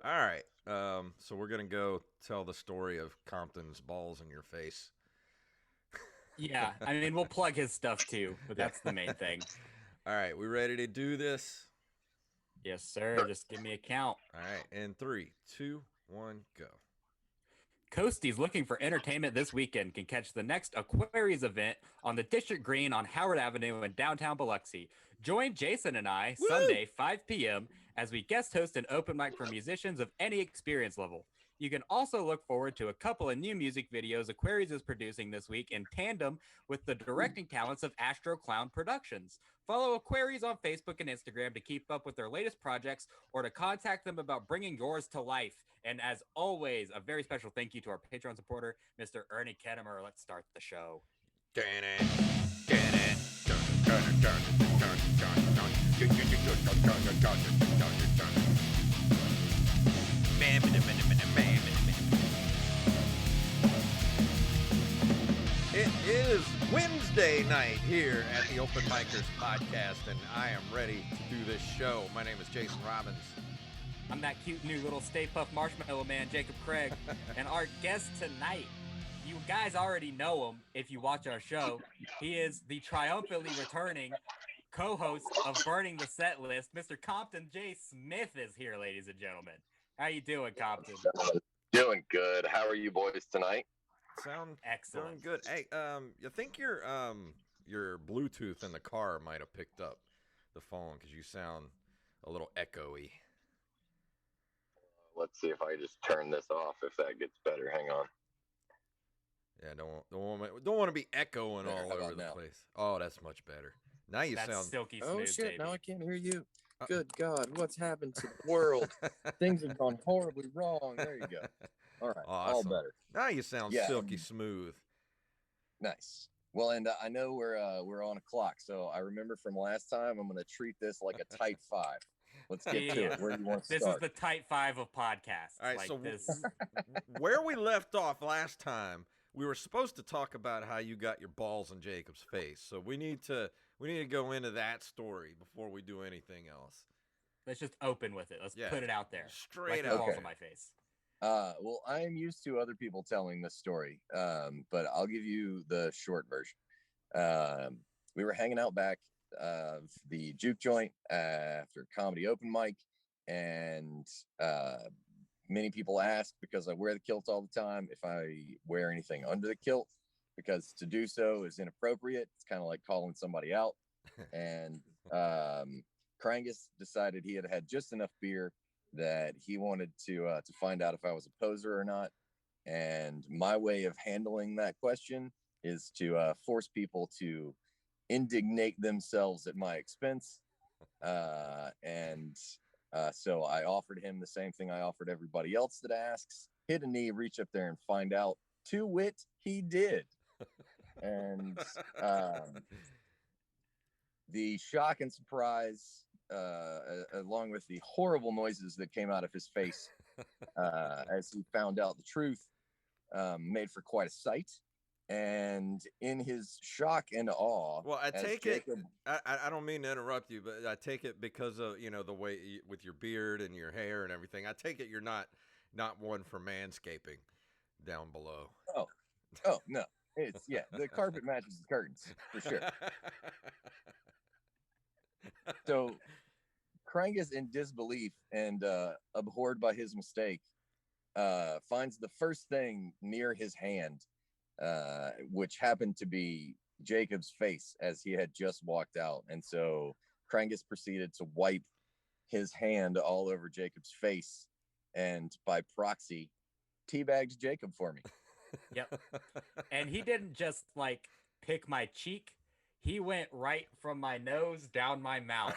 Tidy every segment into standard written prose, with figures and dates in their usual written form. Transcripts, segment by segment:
All right. So we're gonna go tell the story of Compton's balls in your face. Yeah, I mean, we'll plug his stuff too, but Yeah. that's the main thing. All right. We ready to do this? Yes, sir. Just give me a count. All right. In three, two, one, go. Coasties looking for entertainment this weekend can catch the next Aquarius event on the District Green on Howard Avenue in downtown Biloxi. Join Jason and I Woo! Sunday, 5 p.m., as we guest host an open mic for musicians of any experience level. You can also look forward to a couple of new music videos Aquarius is producing this week in tandem with the directing talents of Astro Clown Productions. Follow Aquarius on Facebook and Instagram to keep up with their latest projects or to contact them about bringing yours to life. And as always, a very special thank you to our Patreon supporter, Mr. Ernie Kettemer. Let's start the show. Dun it. Dun it. Dun, dun, dun, dun, dun, dun, dun, dun, dun, dun, dun, dun, dun, dun, dun. Bam, bam, bam, bam, bam, bam, bam. It is Wednesday night here at the Open Micers Podcast, and I am ready to do this show. My name is Jason Robbins. I'm that cute new little Stay Puft Marshmallow Man, Jacob Craig, and our guest tonight, you guys already know him if you watch our show. He is the triumphantly returning co-host of Burning the Set List. Mr. Compton J. Smith is here, ladies and gentlemen. How you doing, Compton? Doing good. How are you boys tonight? Sound doing Excellent. good. Hey, you think your Bluetooth in the car might have picked up the phone because you sound a little echoey. Let's see if I just turn this off if that gets better. Hang on. Yeah, don't want to be echoing There, all how over about the now? place. Oh, that's much better. Now you That's sound. silky Oh smooth, shit, baby. now I can't hear you. Uh, Good God, what's happened to the world? Things have gone horribly wrong. There you go. All right, all Awesome. better. Now you sound Yeah, silky smooth. nice. Well, and I know we're on a clock, so I remember from last time. I'm going to treat this like a tight five. Let's get to Yeah. it. Where do you want to This is start? the type 5 of podcasts. All right, Like so this. where we left off last time, we were supposed to talk about how you got your balls in Jacob's face. So we need to go into that story before we do anything else. Let's just open with it. Let's Yeah, put it out there. straight Like the out balls Okay. on there. my face. Well, I am used to other people telling this story, but I'll give you the short version. We were hanging out back of the juke joint after comedy open mic, and many people ask, because I wear the kilt all the time, if I wear anything under the kilt, because to do so is inappropriate. It's kind of like calling somebody out. And Krangus decided he had had just enough beer that he wanted to find out if I was a poser or not. And my way of handling that question is to force people to indignate themselves at my expense. So I offered him the same thing I offered everybody else that asks: hit a knee, reach up there, and find out. To wit, he did. And the shock and surprise, along with the horrible noises that came out of his face as he found out the truth, made for quite a sight. And in his shock and awe, Well, I as take Jacob, it. I don't mean to interrupt you, but I take it because of the way with your beard and your hair and everything. I take it you're not one for manscaping down below. oh, no, it's, yeah, the carpet matches the curtains for sure. So Krangus, in disbelief and abhorred by his mistake, finds the first thing near his hand, which happened to be Jacob's face as he had just walked out. And so Krangus proceeded to wipe his hand all over Jacob's face, and by proxy, teabagged Jacob for me. Yep. And he didn't just like pick my cheek. He went right from my nose down my mouth.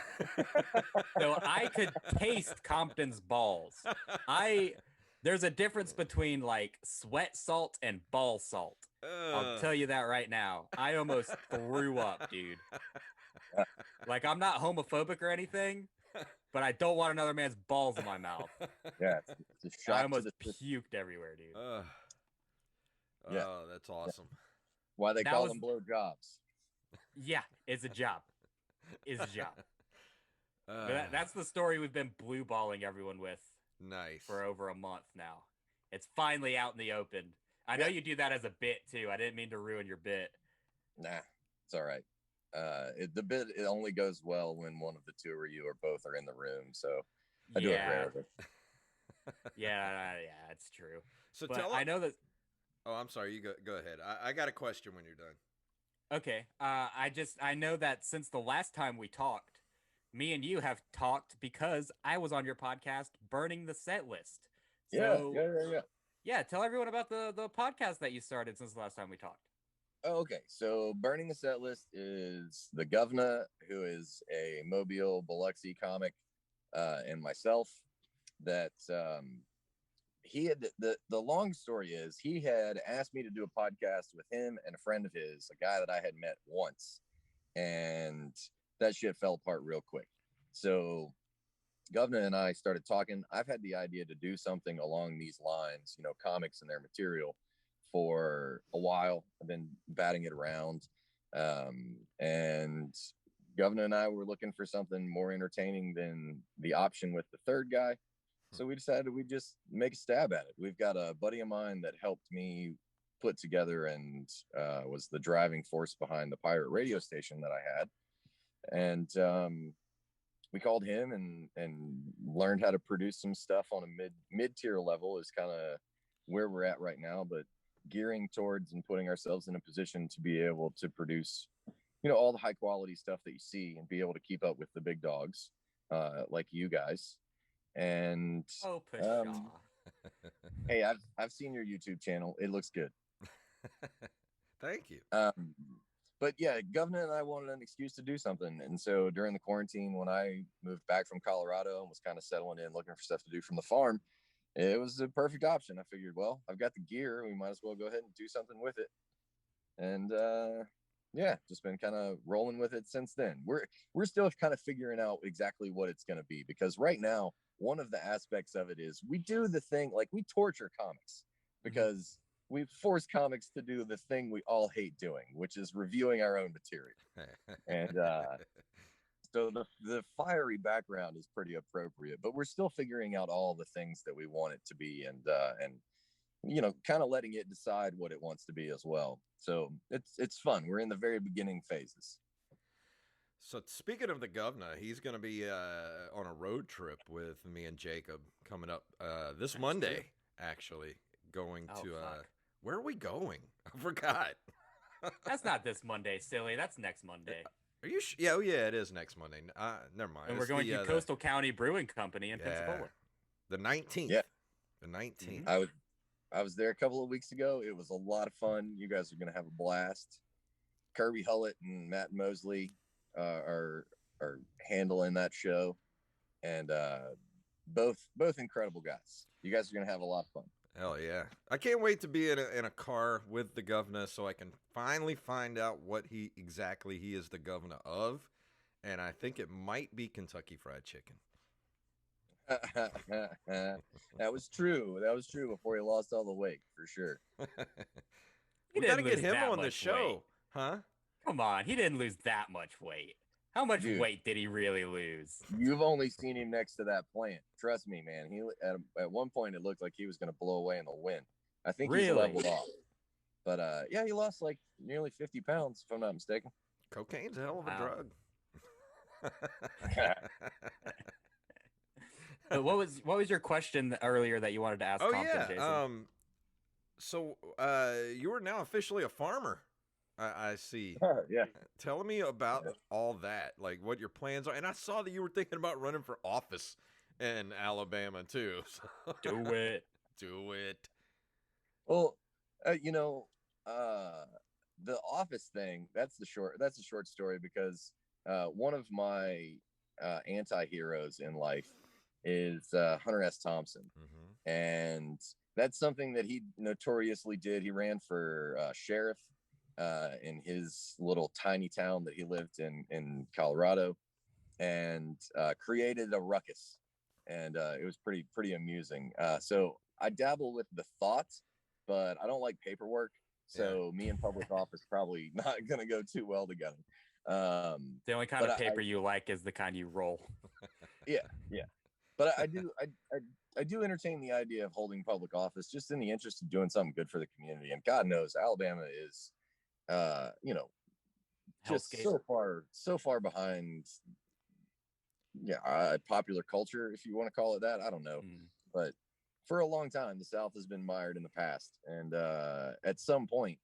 So I could taste Compton's balls. I There's a difference between like sweat salt and ball salt. I'll tell you that right now. I almost threw up, dude. Like I'm not homophobic or anything, but I don't want another man's balls in my mouth. Yeah, it's a I shock to almost the system. puked everywhere, dude. uh, Yeah, oh, that's awesome. why they That call was them blow jobs. Yeah, it's a job. It's a job. But Uh, that's the story we've been blue balling everyone with Nice. for over a month now. It's finally out in the open. I know you do that as a bit too. I didn't mean to ruin your bit. Nah, it's all right. The bit, it only goes well when one of the two or you or both are in the room. So I do it rarely. Yeah, it's true. So But I know that. Oh, I'm sorry. You go ahead. I got a question when you're done. Okay. I know that since the last time we talked, me and you have talked because I was on your podcast, Burning the Set List. So, yeah. Tell everyone about the podcast that you started since the last time we talked. Oh, okay. So Burning the Set List is the governor, who is a Mobile Biloxi comic, and myself. That he had the long story is he had asked me to do a podcast with him and a friend of his, a guy that I had met once, and that shit fell apart real quick. So governor and I started talking. I've had the idea to do something along these lines, comics and their material, for a while. I've been batting it around, and governor and I were looking for something more entertaining than the option with the third guy. So we decided we'd just make a stab at it. We've got a buddy of mine that helped me put together and was the driving force behind the pirate radio station that I had. And we called him and learned how to produce some stuff on a mid-tier level is kind of where we're at right now, but gearing towards and putting ourselves in a position to be able to produce, all the high quality stuff that you see and be able to keep up with the big dogs, like you guys. And hey, I've seen your YouTube channel. It looks good. Thank you. But yeah, governor and I wanted an excuse to do something. And so during the quarantine, when I moved back from Colorado and was kind of settling in, looking for stuff to do from the farm, it was a perfect option. I figured, well, I've got the gear. We might as well go ahead and do something with it. And yeah, just been kind of rolling with it since then. We're still kind of figuring out exactly what it's going to be, because right now, one of the aspects of it is we do the thing, like we torture comics because we force comics to do the thing we all hate doing, which is reviewing our own material. And so the fiery background is pretty appropriate, but we're still figuring out all the things that we want it to be, and kind of letting it decide what it wants to be as well. So it's fun. We're in the very beginning phases. So speaking of the governor, he's going to be on a road trip with me and Jacob coming up this Monday, actually, going to where are we going? I forgot. That's not this Monday, silly. That's next Monday. Are you yeah, it is next Monday. Never mind. And we're going to Coastal County Brewing Company in Pensacola. The 19th. Yeah. The 19th. I was there a couple of weeks ago. It was a lot of fun. You guys are going to have a blast. Kirby Hullett and Matt Mosley are handling that show, and both incredible guys. You guys are going to have a lot of fun. Hell yeah. I can't wait to be in a car with the governor so I can finally find out what he is the governor of. And I think it might be Kentucky Fried Chicken. That was true. That was true before he lost all the weight, for sure. We got to get him on the show. Huh? Come on. He didn't lose that much weight. How much weight did he really lose? You've only seen him next to that plant. Trust me, man. He at one point it looked like he was going to blow away in the wind. I think he's leveled off. But yeah, he lost like nearly 50 pounds, if I'm not mistaken. Cocaine's a hell of a drug. But what was your question earlier that you wanted to ask? Compton, Jason? So you are now officially a farmer. I see. Yeah. Tell me about all that, like what your plans are. And I saw that you were thinking about running for office in Alabama too. So. Do it. Do it. Well, the office thing, that's a short story, because one of my anti-heroes in life is Hunter S. Thompson. Mm-hmm. And that's something that he notoriously did. He ran for sheriff in his little tiny town that he lived in Colorado, and created a ruckus, and it was pretty amusing. So I dabble with the thought, but I don't like paperwork. So me and public office probably not going to go too well together. The only kind of paper you like is the kind you roll. Yeah. But I I do entertain the idea of holding public office just in the interest of doing something good for the community. And God knows Alabama is, you know, just Hellscape. so far behind, popular culture, if you want to call it that. I don't know, but for a long time, the South has been mired in the past, and at some point,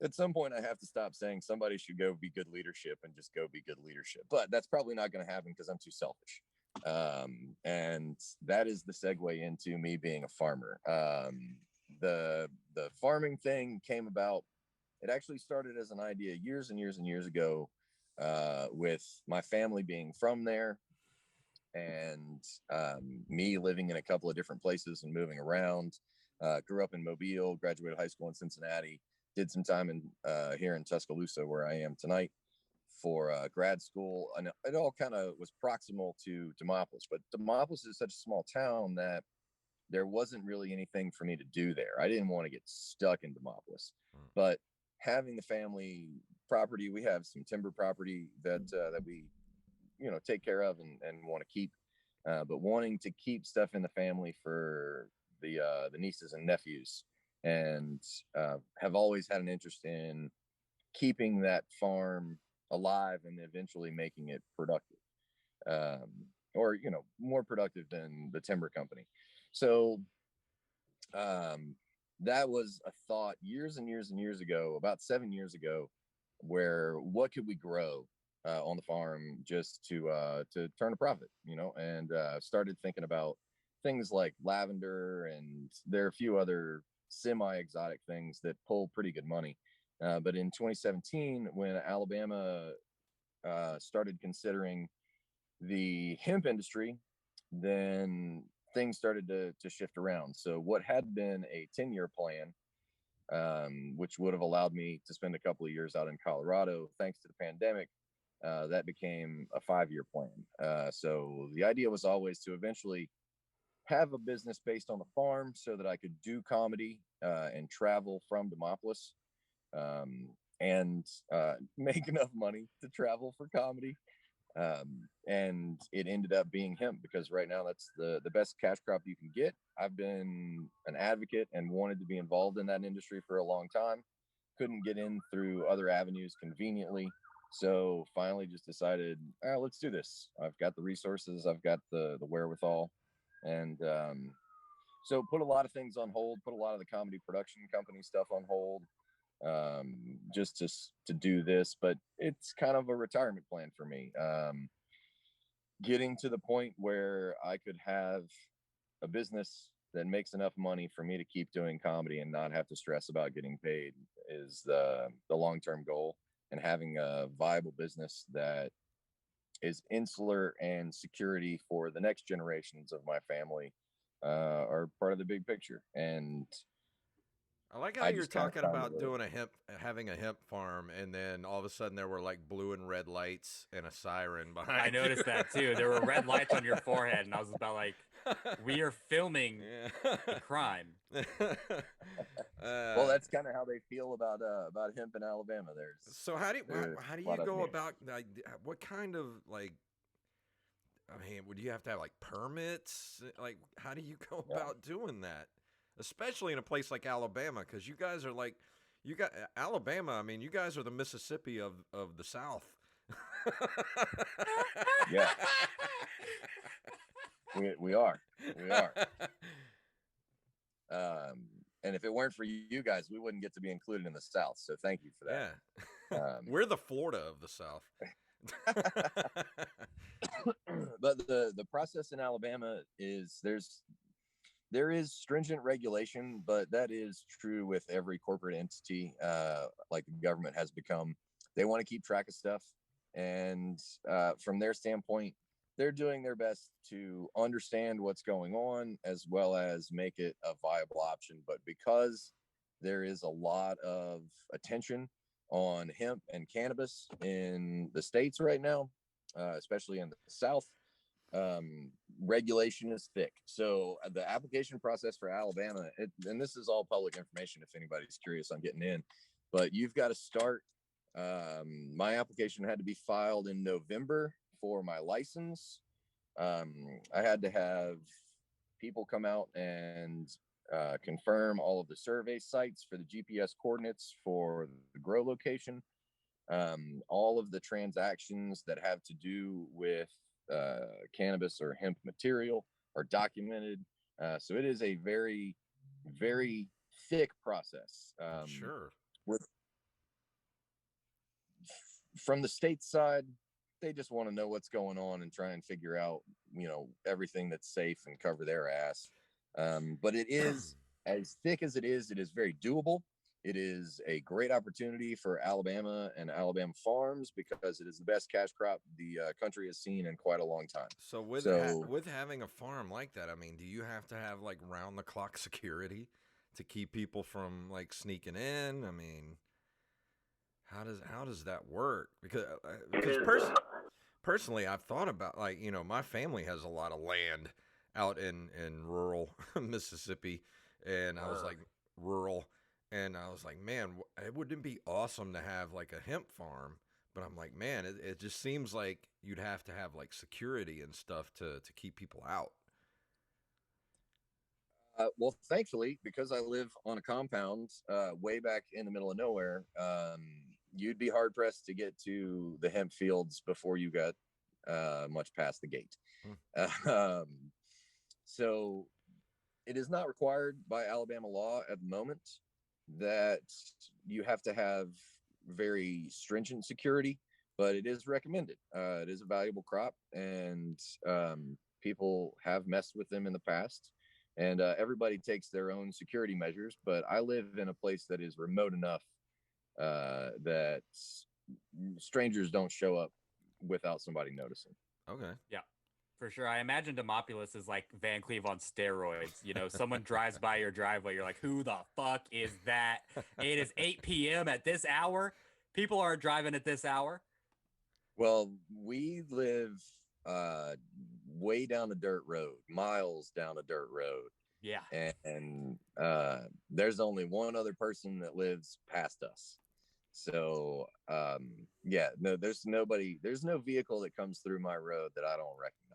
I have to stop saying somebody should go be good leadership and just go be good leadership. But that's probably not going to happen because I'm too selfish. And that is the segue into me being a farmer. The farming thing came about. It actually started as an idea years and years and years ago, with my family being from there, and me living in a couple of different places and moving around. Grew up in Mobile, graduated high school in Cincinnati, did some time in here in Tuscaloosa, where I am tonight, for grad school. And it all kind of was proximal to Demopolis, but Demopolis is such a small town that there wasn't really anything for me to do there. I didn't want to get stuck in Demopolis, but having the family property, we have some timber property that we take care of and want to keep, but wanting to keep stuff in the family for the nieces and nephews, and have always had an interest in keeping that farm alive and eventually making it productive, or more productive than the timber company. So that was a thought years and years and years ago, about 7 years ago, where what could we grow on the farm just to turn a profit, and started thinking about things like lavender, and there are a few other semi-exotic things that pull pretty good money. But in 2017, when Alabama started considering the hemp industry, then things started to shift around. So what had been a 10-year plan, which would have allowed me to spend a couple of years out in Colorado, thanks to the pandemic, that became a 5-year plan. So the idea was always to eventually have a business based on the farm so that I could do comedy and travel from Demopolis, and make enough money to travel for comedy. And it ended up being hemp, because right now that's the best cash crop you can get. I've been an advocate and wanted to be involved in that industry for a long time. Couldn't get in through other avenues conveniently. So finally just decided, let's do this. I've got the resources, I've got the wherewithal. And so put a lot of things on hold, put a lot of the comedy production company stuff on hold, just to do this. But it's kind of a retirement plan for me. Getting to the point where I could have a business that makes enough money for me to keep doing comedy and not have to stress about getting paid is the long-term goal. And having a viable business that is insular and security for the next generations of my family are part of the big picture. And I like how you're talking about having a hemp farm, and then all of a sudden there were like blue and red lights and a siren behind. I noticed that too. There were red lights on your forehead, and I was about like, "We are filming a crime." Well, that's kind of how they feel about hemp in Alabama. So how do you go about, like, what kind of, like, I mean, would you have to have like permits? Like, how do you go about doing that? Especially in a place like Alabama, because you guys are like, Alabama. I mean, you guys are the Mississippi of the South. Yeah, we are. And if it weren't for you guys, we wouldn't get to be included in the South. So thank you for that. Yeah, we're the Florida of the South. But the process in Alabama is there is stringent regulation, but that is true with every corporate entity, like the government has become. They want to keep track of stuff. And from their standpoint, they're doing their best to understand what's going on, as well as make it a viable option. But because there is a lot of attention on hemp and cannabis in the States right now, especially in the South, regulation is thick. So the application process for Alabama, and this is all public information if anybody's curious on getting in, but you've got to start. My application had to be filed in November for my license. I had to have people come out and confirm all of the survey sites for the GPS coordinates for the grow location. All of the transactions that have to do with cannabis or hemp material are documented. So it is a very, very thick process. Sure. With from the state side, they just want to know what's going on and try and figure out, everything that's safe and cover their ass. But it is as thick as it is very doable. It is a great opportunity for Alabama and Alabama farms because it is the best cash crop the country has seen in quite a long time. So with having a farm like that, I mean, do you have to have like round the clock security to keep people from like sneaking in? I mean, how does that work? Because personally, I've thought about, like, my family has a lot of land out in rural Mississippi, and I was like, rural. And I was like, man, it wouldn't be awesome to have like a hemp farm. But I'm like, man, it just seems like you'd have to have like security and stuff to keep people out. Well, thankfully, because I live on a compound way back in the middle of nowhere, you'd be hard pressed to get to the hemp fields before you got much past the gate. So it is not required by Alabama law at the moment that you have to have very stringent security, but it is recommended. It is a valuable crop, and people have messed with them in the past, and everybody takes their own security measures. But I live in a place that is remote enough that strangers don't show up without somebody noticing. Okay. Yeah. For sure. I imagine Demopolis is like Van Cleve on steroids. Someone drives by your driveway. You're like, who the fuck is that? It is 8 p.m. at this hour. People aren't driving at this hour. Well, we live way down a dirt road, miles down a dirt road. Yeah. And there's only one other person that lives past us. So, no, there's no vehicle that comes through my road that I don't recognize.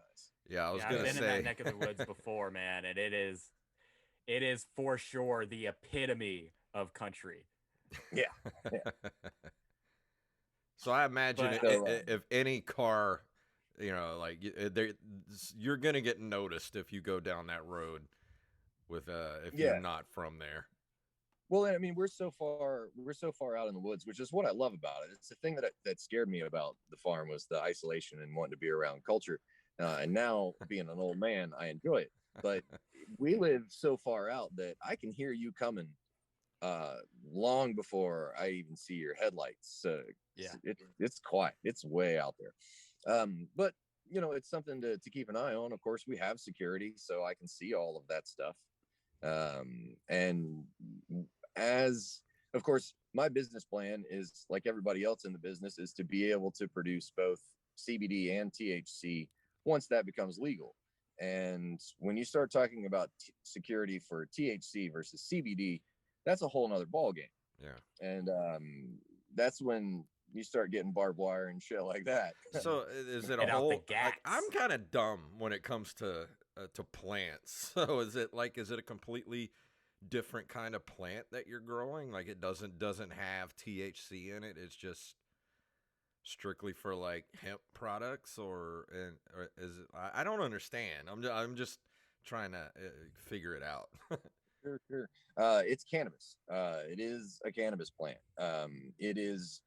Yeah, I was gonna I've been say in that neck of the woods before, man, and it is for sure the epitome of country. Yeah. So I imagine if any car, like you're gonna get noticed if you go down that road with if you're not from there. Well, I mean, we're so far out in the woods, which is what I love about it. It's the thing that scared me about the farm was the isolation and wanting to be around culture. And now, being an old man, I enjoy it. But we live so far out that I can hear you coming long before I even see your headlights. So it's quiet. It's way out there. But it's something to keep an eye on. Of course, we have security, so I can see all of that stuff. And as of course, my business plan is like everybody else in the business is to be able to produce both CBD and THC once that becomes legal. And when you start talking about security for THC versus CBD, that's a whole nother ball game. Yeah. And that's when you start getting barbed wire and shit like that. So is it a whole? Like, I'm kind of dumb when it comes to plants. So is it a completely different kind of plant that you're growing? Like it doesn't have THC in it. It's just strictly for like hemp products, or is it? I don't understand. I'm just trying to figure it out. Sure. It's cannabis. It is a cannabis plant. It is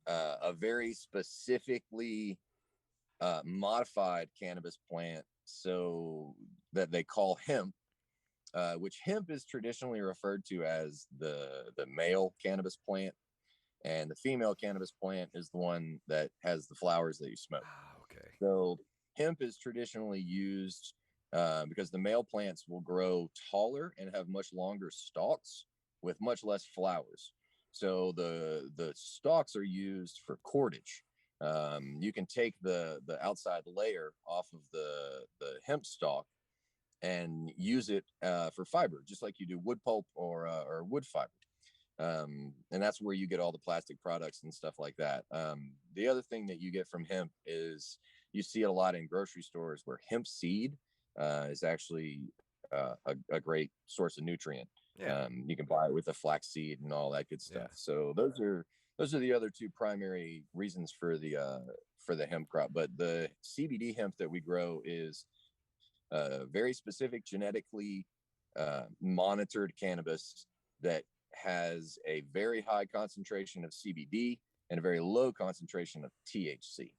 a very specifically modified cannabis plant, so that they call hemp, which hemp is traditionally referred to as the male cannabis plant, and the female cannabis plant is the one that has the flowers that you smoke. Okay. So hemp is traditionally used because the male plants will grow taller and have much longer stalks with much less flowers. So the stalks are used for cordage. You can take the outside layer off of the hemp stalk and use it for fiber, just like you do wood pulp or wood fiber. And that's where you get all the plastic products and stuff like that. The other thing that you get from hemp is you see it a lot in grocery stores where hemp seed is actually a great source of nutrient. Yeah. You can buy it with a flaxseed and all that good Yeah. stuff. So those are the other two primary reasons for the hemp crop. But the CBD hemp that we grow is very specific, genetically monitored cannabis that has a very high concentration of CBD and a very low concentration of THC,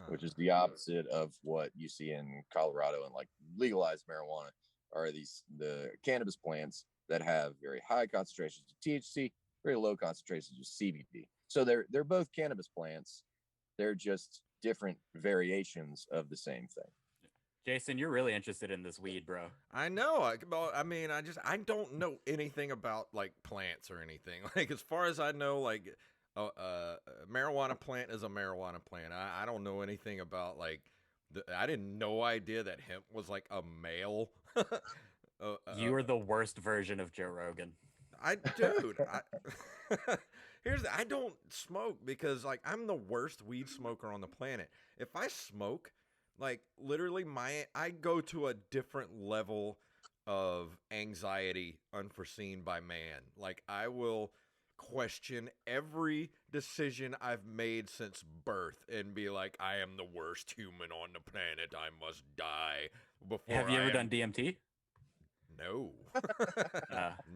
which is the opposite of what you see in Colorado and like legalized marijuana. Are the cannabis plants that have very high concentrations of THC, very low concentrations of CBD. So they're both cannabis plants. They're just different variations of the same thing. Jason, you're really interested in this weed, bro. I know. I mean, I don't know anything about like plants or anything. Like as far as I know, like a marijuana plant is a marijuana plant. I don't know anything about like. I didn't no idea that hemp was like a male. You are the worst version of Joe Rogan. Dude, I don't smoke because like I'm the worst weed smoker on the planet. If I smoke, like literally I go to a different level of anxiety unforeseen by man. Like I will question every decision I've made since birth and be like, I am the worst human on the planet. I must die before. Have you ever done DMT? No.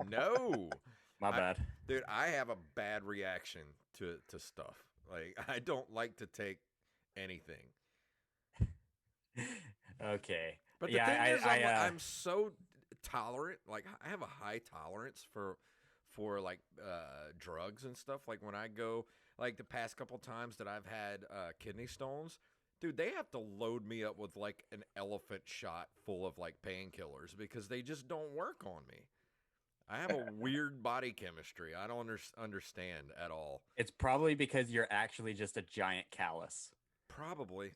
No. My bad. Dude, I have a bad reaction to stuff. Like I don't like to take anything. Okay. But the thing is, I'm so tolerant. Like I have a high tolerance for like drugs and stuff. Like when I go, like the past couple times that I've had kidney stones, dude, they have to load me up with like an elephant shot full of like painkillers because they just don't work on me. I have a weird body chemistry. I don't understand at all. It's probably because you're actually just a giant callus. Probably.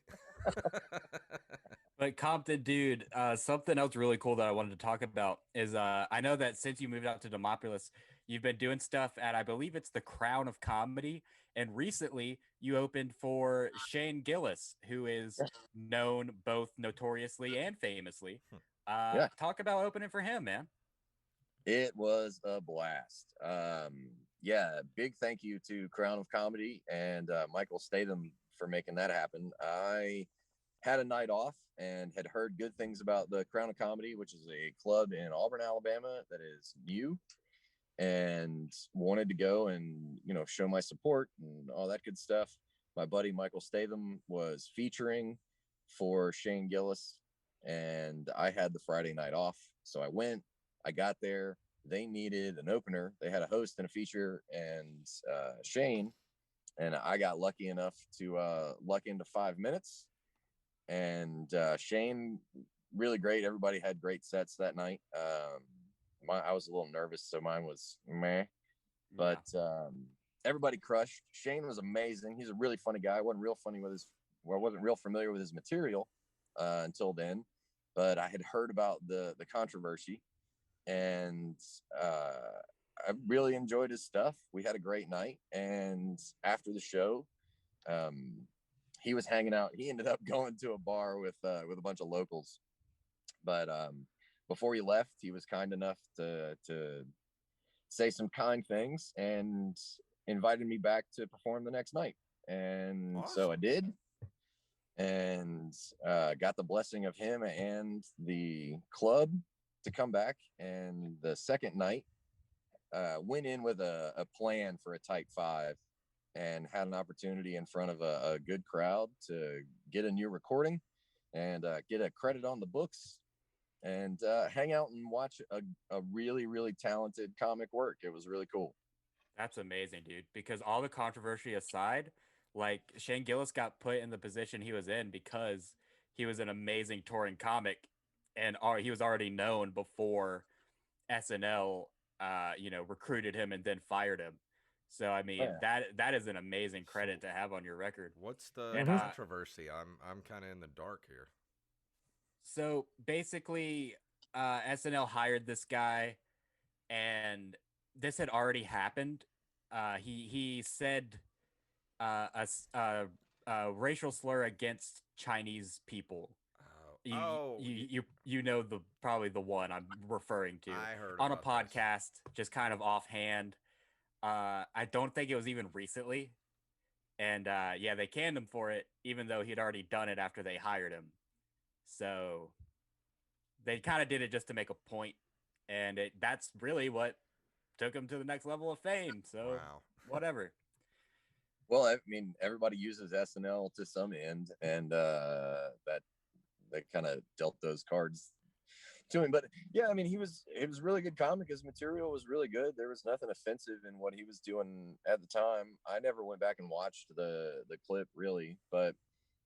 But Compton, dude, something else really cool that I wanted to talk about is I know that since you moved out to Demopolis, you've been doing stuff at, I believe it's the Crown of Comedy. And recently you opened for Shane Gillis, who is known both notoriously and famously. Talk about opening for him, man. It was a blast. Big thank you to Crown of Comedy and Michael Statham for making that happen. I had a night off and had heard good things about the Crown of Comedy, which is a club in Auburn, Alabama that is new, and wanted to go and, show my support and all that good stuff. My buddy Michael Statham was featuring for Shane Gillis, and I had the Friday night off. So I went, I got there. They needed an opener. They had a host and a feature and Shane, and I got lucky enough to luck into 5 minutes. And Shane, really great. Everybody had great sets that night. I was a little nervous, so mine was meh. But everybody crushed. Shane was amazing. He's a really funny guy. I wasn't real familiar with his material until then. But I had heard about the controversy, and I really enjoyed his stuff. We had a great night. And after the show, he was hanging out. He ended up going to a bar with a bunch of locals. But before he left, he was kind enough to say some kind things and invited me back to perform the next night. And awesome. So I did, and got the blessing of him and the club to come back. And the second night, went in with a plan for a tight 5, and had an opportunity in front of a good crowd to get a new recording and get a credit on the books and hang out and watch a really, really talented comic work. It was really cool. That's amazing, dude. Because all the controversy aside, like Shane Gillis got put in the position he was in because he was an amazing touring comic, and he was already known before SNL, recruited him and then fired him. So I mean, that is an amazing credit to have on your record. What's the controversy? I'm kind of in the dark here. So basically, SNL hired this guy, and this had already happened. He said a racial slur against Chinese people, You know probably the one I'm referring to. I heard on a about this. podcast, just kind of offhand. I don't think it was even recently, and yeah, they canned him for it, even though he'd already done it after they hired him. So they kind of did it just to make a point, and that's really what took him to the next level of fame. So Wow. whatever. Well, I mean, everybody uses SNL to some end, and that kind of dealt those cards to him. But yeah, I mean, he was really good comic. His material was really good. There was nothing offensive in what he was doing at the time. I never went back and watched the clip really, but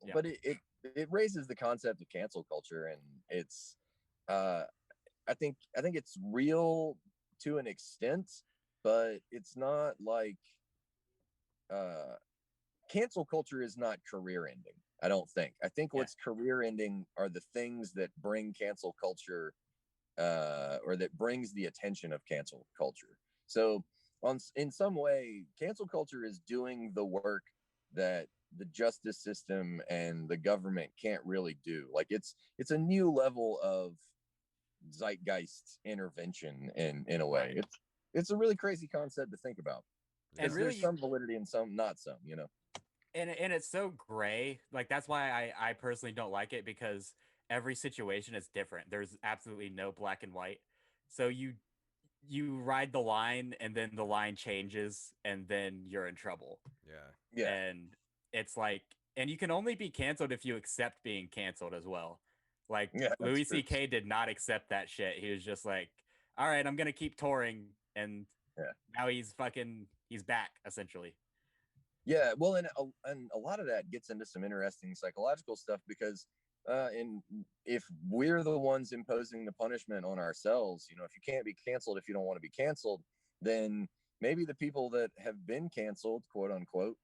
it raises the concept of cancel culture, and it's I think it's real to an extent, but it's not like cancel culture is not career ending. I don't think. I think what's career ending are the things that bring cancel culture or that brings the attention of cancel culture. So in some way, cancel culture is doing the work that the justice system and the government can't really do. Like it's a new level of zeitgeist intervention in a way. Right. It's a really crazy concept to think about. And Because really, there's some validity and some not some, you know. And it's so gray. Like that's why I personally don't like it, because every situation is different. There's absolutely no black and white. So you ride the line, and then the line changes, and then you're in trouble. Yeah. And it's like, and you can only be canceled if you accept being canceled as well. Like Louis C.K. did not accept that shit. He was just like, all right, I'm gonna keep touring, and now he's back essentially. Yeah, well, and a lot of that gets into some interesting psychological stuff, because if we're the ones imposing the punishment on ourselves, you know, if you can't be canceled if you don't want to be canceled, then maybe the people that have been canceled, quote unquote,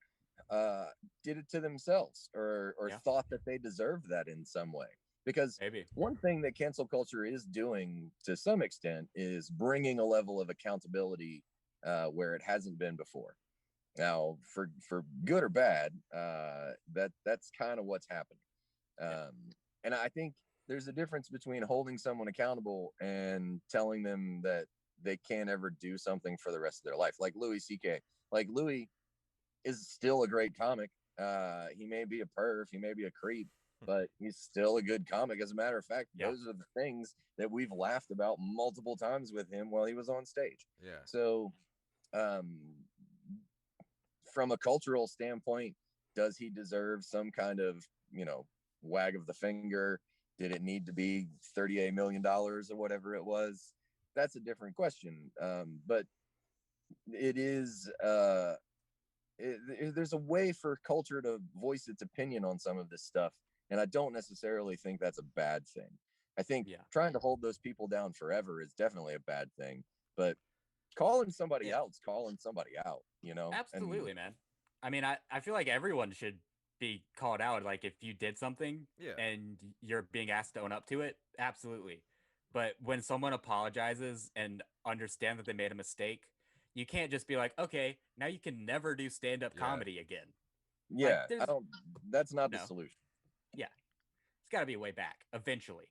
did it to themselves, or thought that they deserved that in some way. Because one thing that cancel culture is doing to some extent is bringing a level of accountability where it hasn't been before. Now, for good or bad, that's kind of what's happening. And I think there's a difference between holding someone accountable and telling them that they can't ever do something for the rest of their life. Like Louis C.K. Like Louis is still a great comic. He may be a perv, he may be a creep, but he's still a good comic. As a matter of fact, those are the things that we've laughed about multiple times with him while he was on stage. Yeah. So, from a cultural standpoint, does he deserve some kind of, you know, wag of the finger? Did it need to be $38 million or whatever it was? That's a different question. But it is, there's a way for culture to voice its opinion on some of this stuff. And I don't necessarily think that's a bad thing. I think trying to hold those people down forever is definitely a bad thing. But calling somebody out, you know? Absolutely, man. I mean, I feel like everyone should be called out. Like if you did something and you're being asked to own up to it, absolutely. But when someone apologizes and understand that they made a mistake, you can't just be like, okay, now you can never do stand-up comedy again. Yeah, like, that's not the solution. Yeah. It's got to be a way back eventually.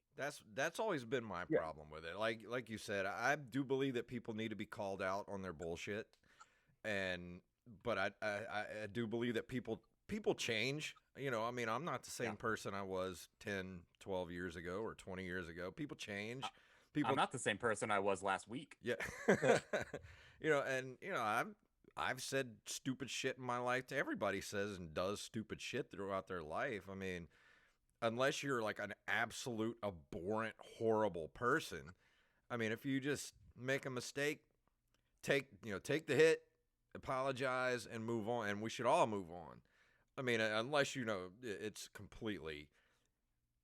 That's always been my problem with it. Like you said, I do believe that people need to be called out on their bullshit, but I do believe that people change. You know, I mean, I'm not the same person I was 10, 12 years ago or 20 years ago. People change. I'm not the same person I was last week. Yeah. You know, and you know, I've said stupid shit in my life. Everybody says and does stupid shit throughout their life. I mean, unless you're like an absolute abhorrent, horrible person. I mean, if you just make a mistake, take the hit, apologize, and move on. And we should all move on. I mean, unless, you know, it's completely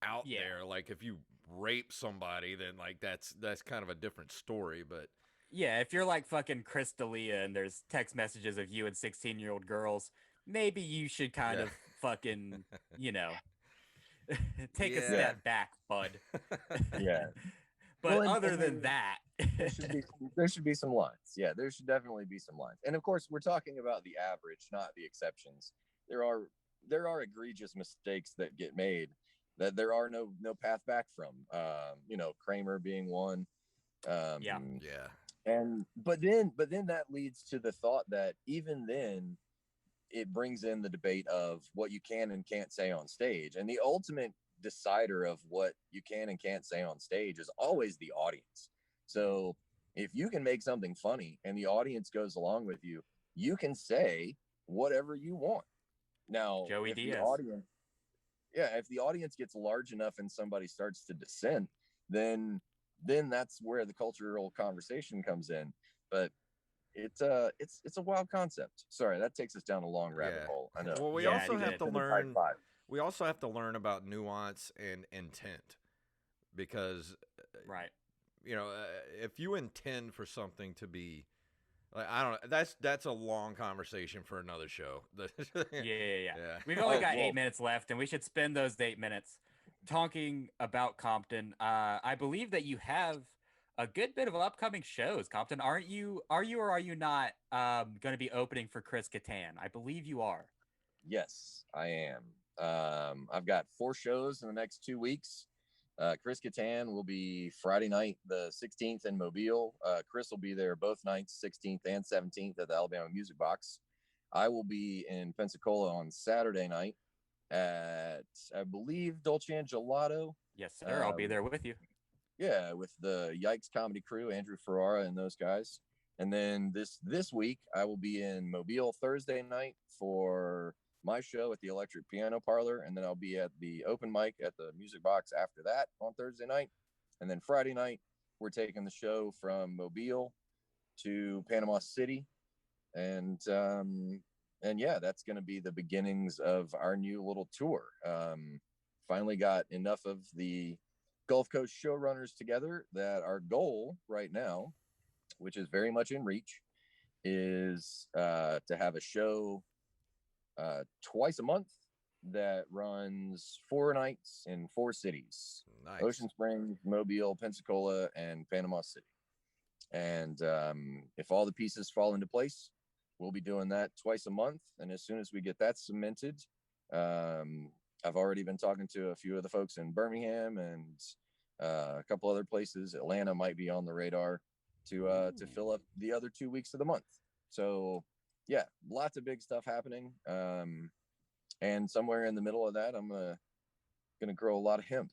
out there. Like if you rape somebody, then like that's kind of a different story. But yeah, if you're like fucking Chris D'Elia and there's text messages of you and 16-year-old girls, maybe you should kind of fucking, you know, take a step back, bud. Yeah. But other than that, there should be some lines. Yeah, there should definitely be some lines. And of course, we're talking about the average, not the exceptions. There are egregious mistakes that get made, that there are no path back from. Kramer being one. Yeah. But then that leads to the thought that even then it brings in the debate of what you can and can't say on stage, and the ultimate decider of what you can and can't say on stage is always the audience. So if you can make something funny and the audience goes along with you, you can say whatever you want. Now, Joey if Diaz. the audience, if the audience gets large enough and somebody starts to dissent, then that's where the cultural conversation comes in. But it's a wild concept. Sorry, that takes us down a long rabbit hole. I know. Well, we also have to learn. We also have to learn about nuance and intent, because, right. If you intend for something to be, like, I don't know, that's a long conversation for another show. Yeah. We've only got 8 minutes left, and we should spend those 8 minutes talking about Compton. I believe that you have a good bit of upcoming shows, Compton. Are you or are you not going to be opening for Chris Kattan? I believe you are. Yes, I am. I've got 4 shows in the next 2 weeks. Chris Kattan will be Friday night, the 16th in Mobile. Chris will be there both nights, 16th and 17th at the Alabama Music Box. I will be in Pensacola on Saturday night at, I believe, Dolce and Gelato. Yes, sir. I'll be there with you. Yeah, with the Yikes comedy crew, Andrew Ferrara and those guys. And then this week, I will be in Mobile Thursday night for my show at the Electric Piano Parlor, and then I'll be at the open mic at the Music Box after that on Thursday night. And then Friday night, we're taking the show from Mobile to Panama City. And yeah, that's going to be the beginnings of our new little tour. Finally got enough of the Gulf Coast showrunners together that our goal right now, which is very much in reach, is to have a show twice a month that runs 4 nights in 4 cities. Nice. Ocean Springs, Mobile, Pensacola, and Panama City. And if all the pieces fall into place, we'll be doing that twice a month. And as soon as we get that cemented, I've already been talking to a few of the folks in Birmingham and a couple other places. Atlanta might be on the radar to fill up the other 2 weeks of the month. So yeah, lots of big stuff happening. And somewhere in the middle of that, I'm gonna grow a lot of hemp.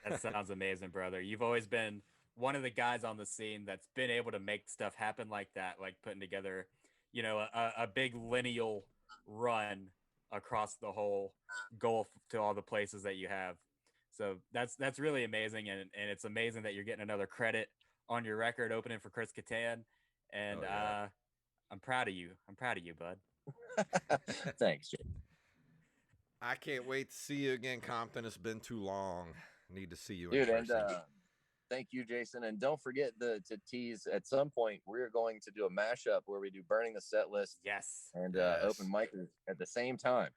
That sounds amazing, brother. You've always been one of the guys on the scene that's been able to make stuff happen like that, like putting together, a big lineal run across the whole Gulf to all the places that you have. So that's really amazing, and it's amazing that you're getting another credit on your record opening for Chris Kattan, and I'm proud of you. I'm proud of you, bud. Thanks, Jay. I can't wait to see you again, Compton. It's been too long. Need to see you Dude, in person. And thank you, Jason. And don't forget to tease, at some point, we're going to do a mashup where we do Burning the Set List. Yes. And open mic at the same time.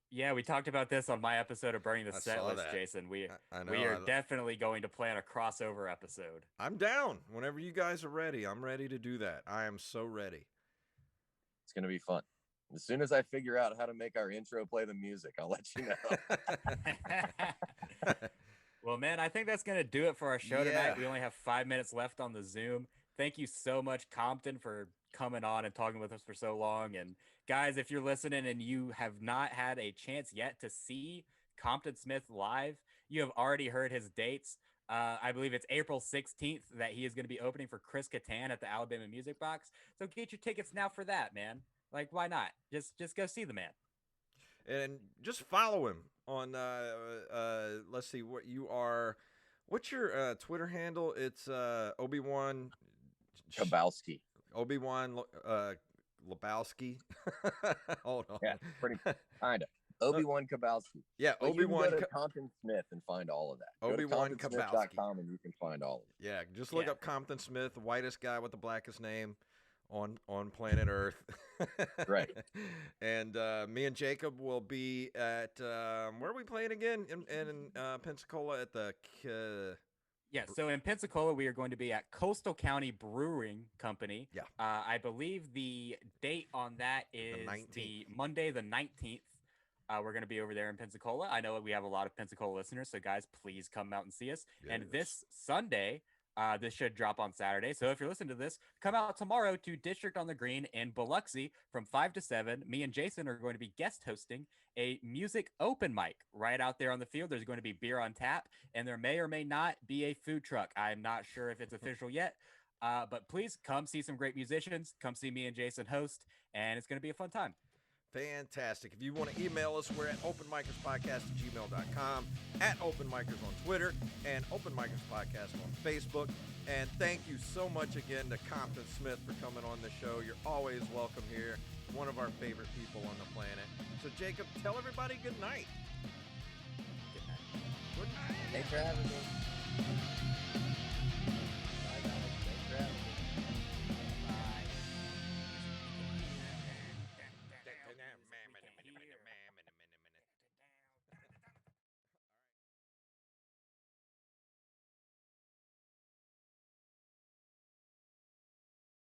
Yeah, we talked about this on my episode of Burning the Set List, that. Jason. We know, we are definitely going to plan a crossover episode. I'm down. Whenever you guys are ready, I'm ready to do that. I am so ready. It's going to be fun. As soon as I figure out how to make our intro play the music, I'll let you know. Well, man, I think that's going to do it for our show tonight. We only have 5 minutes left on the Zoom. Thank you so much, Compton, for coming on and talking with us for so long. And guys, if you're listening and you have not had a chance yet to see Compton Smith live, you have already heard his dates. I believe it's April 16th that he is going to be opening for Chris Kattan at the Alabama Music Box. So get your tickets now for that, man. Like, why not? Just go see the man. And just follow him on let's see what's your Twitter handle? It's Obi-Wan Kabowski. Obi-Wan Lebowski. Hold on. Yeah, pretty kind of. Obi-Wan Kabowski. Yeah, but Obi-Wan. You can go to Compton Smith and find all of that. Obi-Wan Kabowski. And you can find all of it. Yeah, just look up Compton Smith, the whitest guy with the blackest name on planet Earth. Right. And me and Jacob will be at where are we playing again? In Pensacola at the so in Pensacola we are going to be at Coastal County Brewing Company. Yeah. I believe the date on that is the Monday the 19th We're going to be over there in Pensacola. I know we have a lot of Pensacola listeners, so guys, please come out and see us. Yes. And this Sunday, this should drop on Saturday. So if you're listening to this, come out tomorrow to District on the Green in Biloxi from 5 to 7. Me and Jason are going to be guest hosting a music open mic right out there on the field. There's going to be beer on tap, and there may or may not be a food truck. I'm not sure if it's official yet, but please come see some great musicians. Come see me and Jason host, and it's going to be a fun time. Fantastic. If you want to email us, we're at openmikerspodcast@gmail.com, at openmikers on Twitter, and openmikerspodcast on Facebook. And thank you so much again to Compton Smith for coming on the show. You're always welcome here. One of our favorite people on the planet. So Jacob, tell everybody good night. Good night. Good night. Thanks for having me.